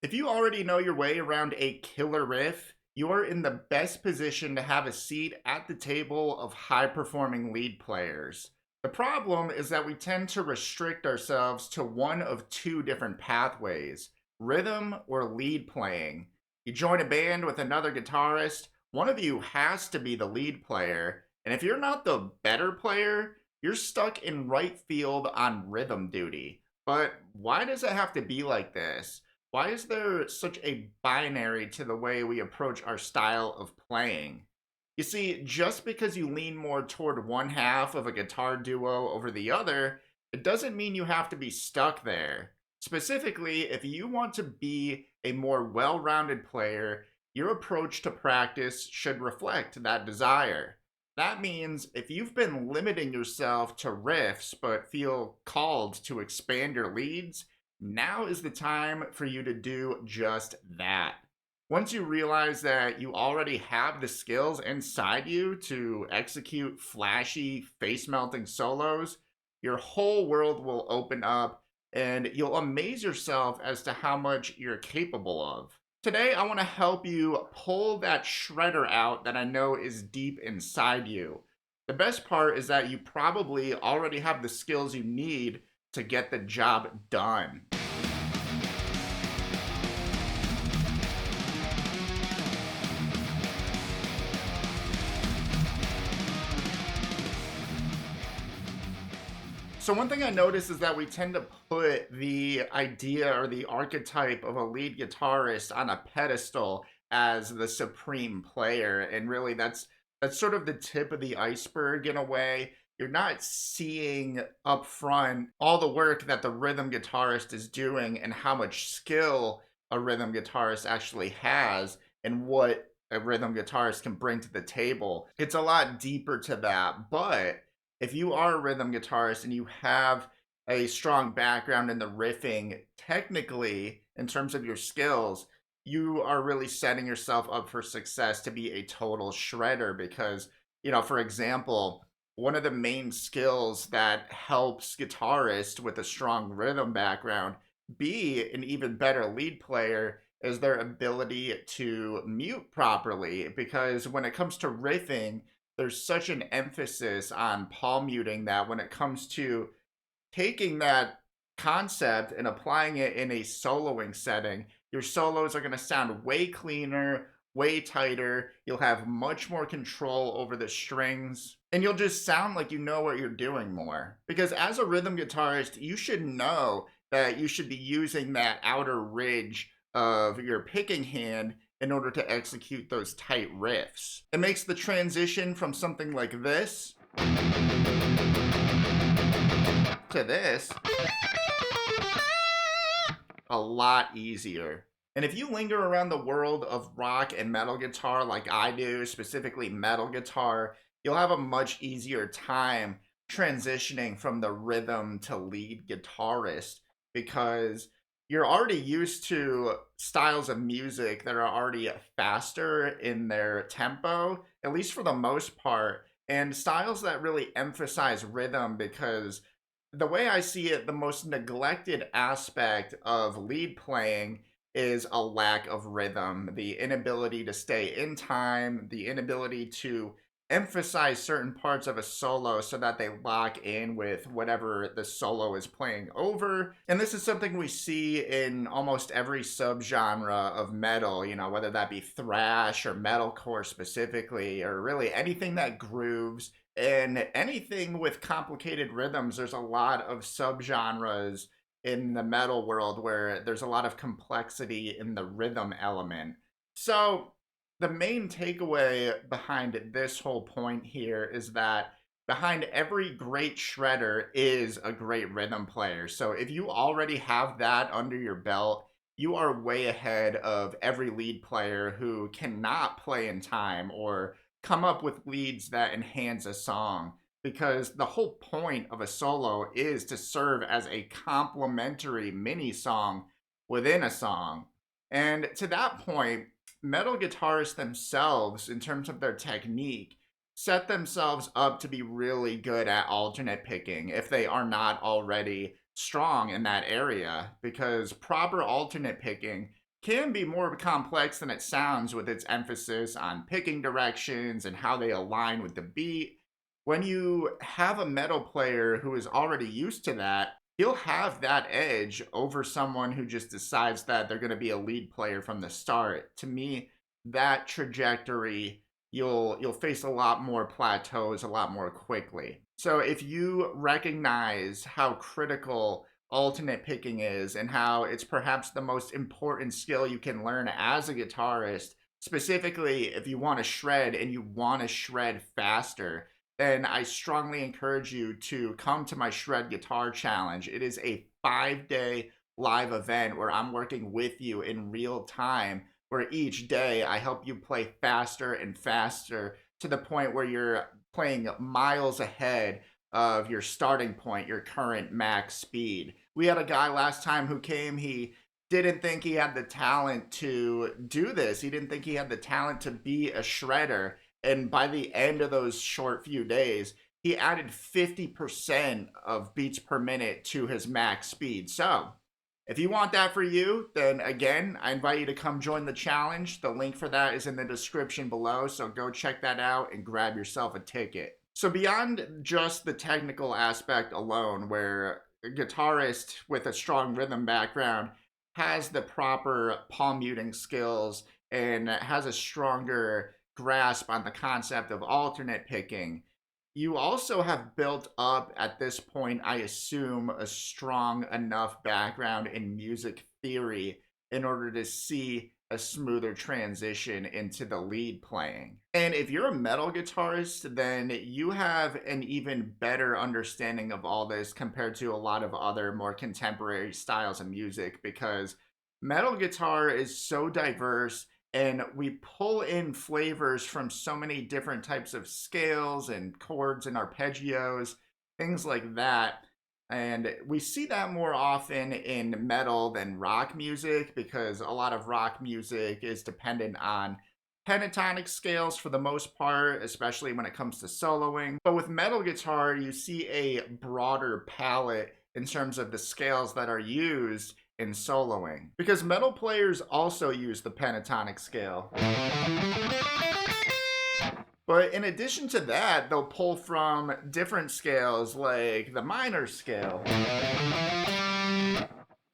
If you already know your way around a killer riff, you're in the best position to have a seat at the table of high performing lead players. The problem is that we tend to restrict ourselves to one of two different pathways: rhythm or lead playing. You join a band with another guitarist, one of you has to be the lead player, and if you're not the better player, you're stuck in right field on rhythm duty. But why does it have to be like this? Why is there such a binary to the way we approach our style of playing? You see, just because you lean more toward one half of a guitar duo over the other, it doesn't mean you have to be stuck there. Specifically, if you want to be a more well rounded player, your approach to practice should reflect that desire. That means if you've been limiting yourself to riffs but feel called to expand your leads, now is the time for you to do just that. Once you realize that you already have the skills inside you to execute flashy, face melting solos, your whole world will open up and you'll amaze yourself as to how much you're capable of. Today, I want to help you pull that shredder out that I know is deep inside you. The best part is that you probably already have the skills you need to get the job done. So one thing I notice is that we tend to put the idea or the archetype of a lead guitarist on a pedestal as the supreme player, and really that's sort of the tip of the iceberg in a way. You're not seeing up front all the work that the rhythm guitarist is doing and how much skill a rhythm guitarist actually has and what a rhythm guitarist can bring to the table. It's a lot deeper to that, but if you are a rhythm guitarist and you have a strong background in the riffing, technically, in terms of your skills, you are really setting yourself up for success to be a total shredder because, for example, one of the main skills that helps guitarists with a strong rhythm background be an even better lead player is their ability to mute properly. Because when it comes to riffing, there's such an emphasis on palm muting that when it comes to taking that concept and applying it in a soloing setting, your solos are going to sound way cleaner, way tighter. You'll have much more control over the strings, and you'll just sound like you know what you're doing more. Because as a rhythm guitarist, you should know that you should be using that outer ridge of your picking hand in order to execute those tight riffs. It makes the transition from something like this to this a lot easier. And if you linger around the world of rock and metal guitar like I do, specifically metal guitar, you'll have a much easier time transitioning from the rhythm to lead guitarist because you're already used to styles of music that are already faster in their tempo, at least for the most part, and styles that really emphasize rhythm because the way I see it, the most neglected aspect of lead playing is a lack of rhythm, the inability to stay in time, the inability to emphasize certain parts of a solo so that they lock in with whatever the solo is playing over. And this is something we see in almost every subgenre of metal, whether that be thrash or metalcore specifically, or really anything that grooves and anything with complicated rhythms. There's a lot of subgenres in the metal world where there's a lot of complexity in the rhythm element. So the main takeaway behind this whole point here is that behind every great shredder is a great rhythm player. So if you already have that under your belt, you are way ahead of every lead player who cannot play in time or come up with leads that enhance a song. Because the whole point of a solo is to serve as a complementary mini song within a song. And to that point, metal guitarists themselves, in terms of their technique, set themselves up to be really good at alternate picking if they are not already strong in that area, because proper alternate picking can be more complex than it sounds with its emphasis on picking directions and how they align with the beat. When you have a metal player who is already used to that, he'll have that edge over someone who just decides that they're going to be a lead player from the start. To me, that trajectory, you'll face a lot more plateaus a lot more quickly. So if you recognize how critical alternate picking is and how it's perhaps the most important skill you can learn as a guitarist, specifically if you want to shred and you want to shred faster, then I strongly encourage you to come to my Shred Guitar Challenge. It is a 5-day live event where I'm working with you in real time, where each day I help you play faster and faster to the point where you're playing miles ahead of your starting point, your current max speed. We had a guy last time who came, he didn't think he had the talent to do this. He didn't think he had the talent to be a shredder. And by the end of those short few days, he added 50% of beats per minute to his max speed. So if you want that for you, then again, I invite you to come join the challenge. The link for that is in the description below, so go check that out and grab yourself a ticket. So beyond just the technical aspect alone, where a guitarist with a strong rhythm background has the proper palm muting skills and has a stronger grasp on the concept of alternate picking, you also have built up at this point, I assume, a strong enough background in music theory in order to see a smoother transition into the lead playing. And if you're a metal guitarist, then you have an even better understanding of all this compared to a lot of other more contemporary styles of music, because metal guitar is so diverse and we pull in flavors from so many different types of scales and chords and arpeggios, things like that. And we see that more often in metal than rock music, because a lot of rock music is dependent on pentatonic scales for the most part, especially when it comes to soloing. But with metal guitar, you see a broader palette in terms of the scales that are used in soloing, because metal players also use the pentatonic scale. But in addition to that, they'll pull from different scales like the minor scale.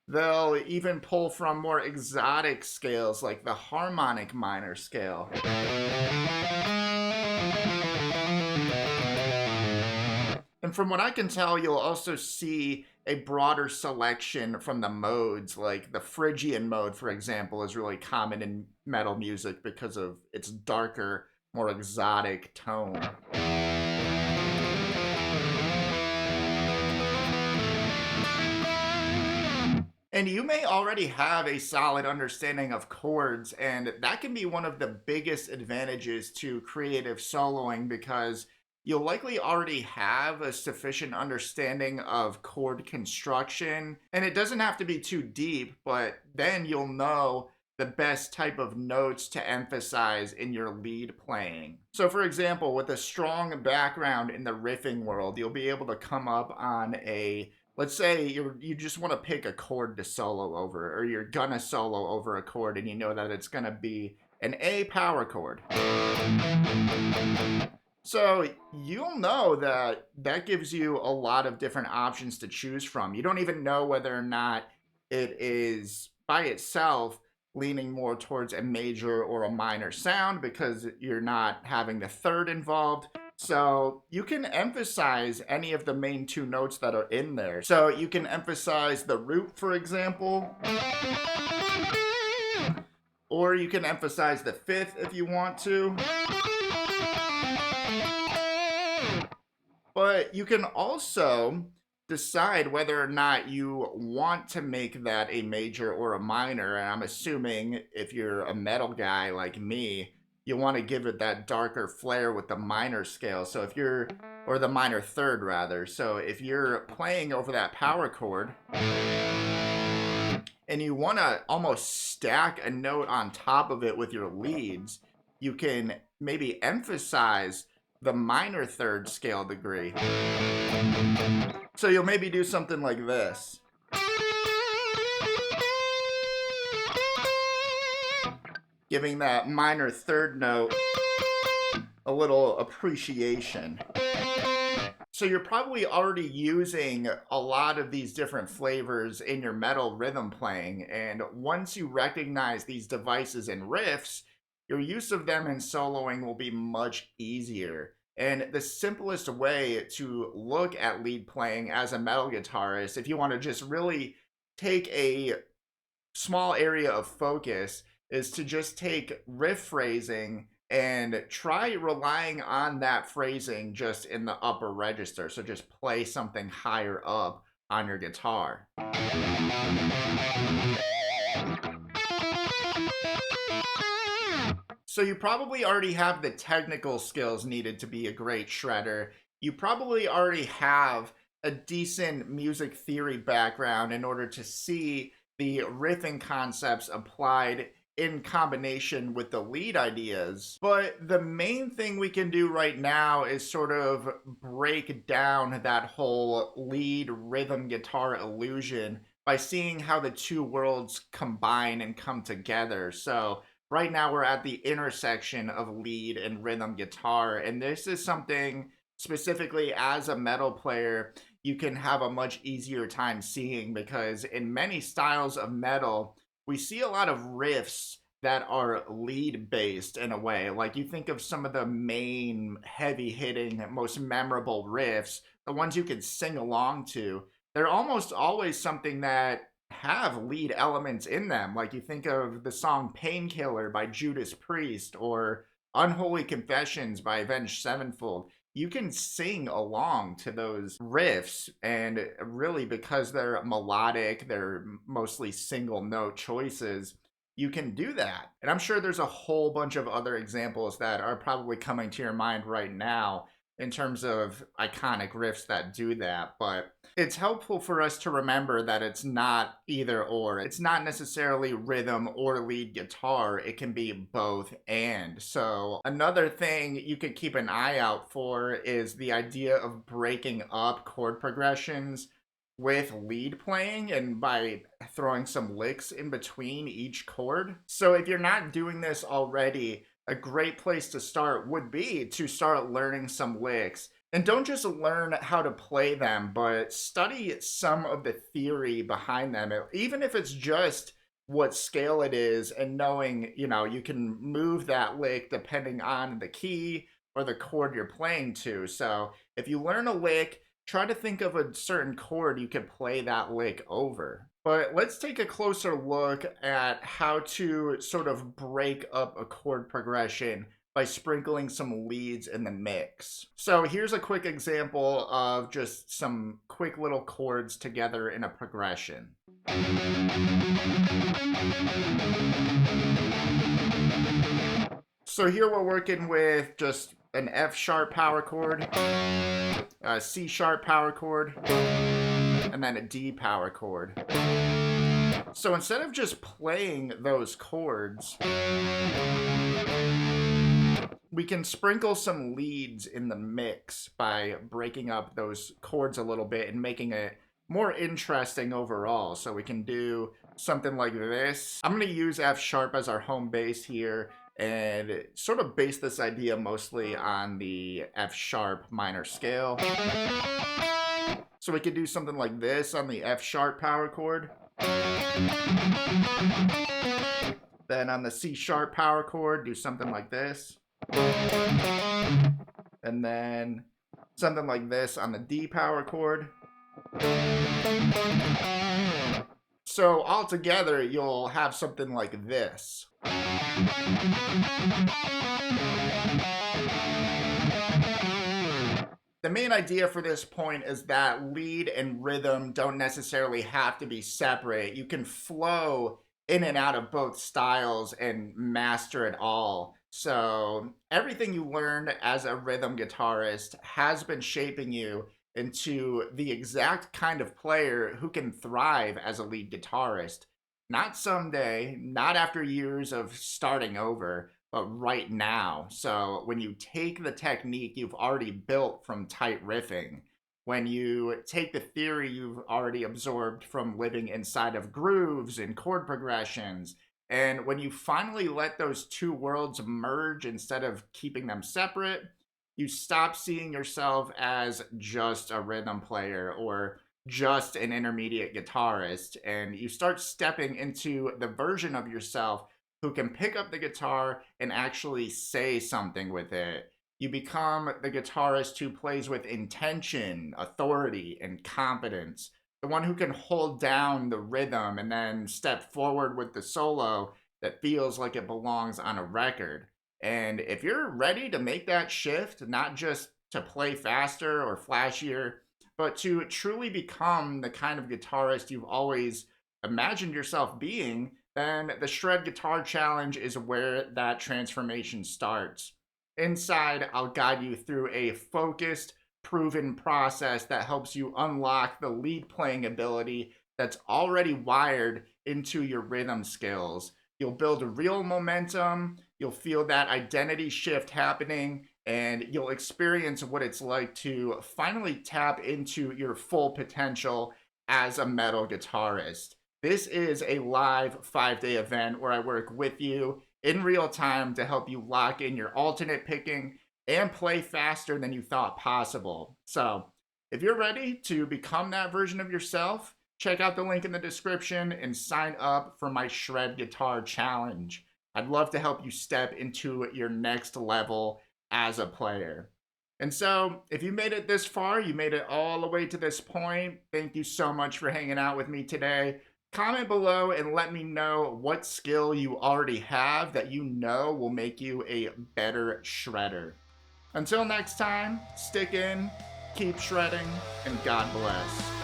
They'll even pull from more exotic scales like the harmonic minor scale. And from what I can tell, you'll also see a broader selection from the modes, like the Phrygian mode, for example, is really common in metal music because of its darker, more exotic tone. And you may already have a solid understanding of chords, and that can be one of the biggest advantages to creative soloing, because you'll likely already have a sufficient understanding of chord construction. And it doesn't have to be too deep, but then you'll know the best type of notes to emphasize in your lead playing. So for example, with a strong background in the riffing world, you'll be able to come up on a, let's say you just want to pick a chord to solo over, or you're gonna solo over a chord and you know that it's gonna be an A power chord. So you'll know that that gives you a lot of different options to choose from. You don't even know whether or not it is by itself leaning more towards a major or a minor sound, because you're not having the third involved. So you can emphasize any of the main two notes that are in there. So you can emphasize the root, for example, or you can emphasize the fifth if you want to. But you can also decide whether or not you want to make that a major or a minor. And I'm assuming if you're a metal guy like me, you want to give it that darker flair with the minor scale. So if you're, or the minor third rather. So if you're playing over that power chord and you want to almost stack a note on top of it with your leads, you can maybe emphasize the minor third scale degree. So you'll maybe do something like this. giving that minor third note a little appreciation. So you're probably already using a lot of these different flavors in your metal rhythm playing, and once you recognize these devices and riffs, your use of them in soloing will be much easier. And the simplest way to look at lead playing as a metal guitarist, if you want to just really take a small area of focus, is to just take riff phrasing and try relying on that phrasing just in the upper register. So just play something higher up on your guitar. So you probably already have the technical skills needed to be a great shredder. You probably already have a decent music theory background in order to see the riffing concepts applied in combination with the lead ideas. But the main thing we can do right now is sort of break down that whole lead rhythm guitar illusion by seeing how the two worlds combine and come together. So right now we're at the intersection of lead and rhythm guitar, and this is something specifically as a metal player you can have a much easier time seeing, because in many styles of metal we see a lot of riffs that are lead based in a way. Like you think of some of the main heavy hitting most memorable riffs, the ones you could sing along to, they're almost always something that have lead elements in them. Like you think of the song Painkiller by Judas Priest or Unholy Confessions by Avenged Sevenfold. You can sing along to those riffs, and really because they're melodic, they're mostly single note choices, you can do that. And I'm sure there's a whole bunch of other examples that are probably coming to your mind right now in terms of iconic riffs that do that, but it's helpful for us to remember that it's not either or. It's not necessarily rhythm or lead guitar. It can be both and. So another thing you could keep an eye out for is the idea of breaking up chord progressions with lead playing, and by throwing some licks in between each chord. So if you're not doing this already, a great place to start would be to start learning some licks. And don't just learn how to play them, but study some of the theory behind them, even if it's just what scale it is, and knowing, you can move that lick depending on the key or the chord you're playing to. So if you learn a lick, try to think of a certain chord you could play that lick over. But let's take a closer look at how to sort of break up a chord progression by sprinkling some leads in the mix. So here's a quick example of just some quick little chords together in a progression. So here we're working with just an F sharp power chord, a C sharp power chord, and then a D power chord. So instead of just playing those chords, we can sprinkle some leads in the mix by breaking up those chords a little bit and making it more interesting overall. So we can do something like this. I'm going to use F sharp as our home base here and sort of base this idea mostly on the F sharp minor scale. So we could do something like this on the F sharp power chord. Then on the C sharp power chord, do something like this. And then something like this on the D power chord. So all together, you'll have something like this. The main idea for this point is that lead and rhythm don't necessarily have to be separate. You can flow in and out of both styles and master it all. So everything you learned as a rhythm guitarist has been shaping you into the exact kind of player who can thrive as a lead guitarist. Not someday, not after years of starting over, but right now. So when you take the technique you've already built from tight riffing, when you take the theory you've already absorbed from living inside of grooves and chord progressions, And when you finally let those two worlds merge instead of keeping them separate, you stop seeing yourself as just a rhythm player or just an intermediate guitarist, and you start stepping into the version of yourself who can pick up the guitar and actually say something with it. You become the guitarist who plays with intention, authority, and confidence, the one who can hold down the rhythm and then step forward with the solo that feels like it belongs on a record. And if you're ready to make that shift, not just to play faster or flashier, but to truly become the kind of guitarist you've always imagined yourself being, then the Shred Guitar Challenge is where that transformation starts. Inside, I'll guide you through a focused, proven process that helps you unlock the lead playing ability that's already wired into your rhythm skills. You'll build real momentum, you'll feel that identity shift happening, and you'll experience what it's like to finally tap into your full potential as a metal guitarist. This is a live 5-day event where I work with you in real time to help you lock in your alternate picking and play faster than you thought possible. So, if you're ready to become that version of yourself, check out the link in the description and sign up for my Shred Guitar Challenge. I'd love to help you step into your next level as a player. And so, if you made it this far, you made it all the way to this point, thank you so much for hanging out with me today. Comment below and let me know what skill you already have that you know will make you a better shredder. Until next time, stick in, keep shredding, and God bless.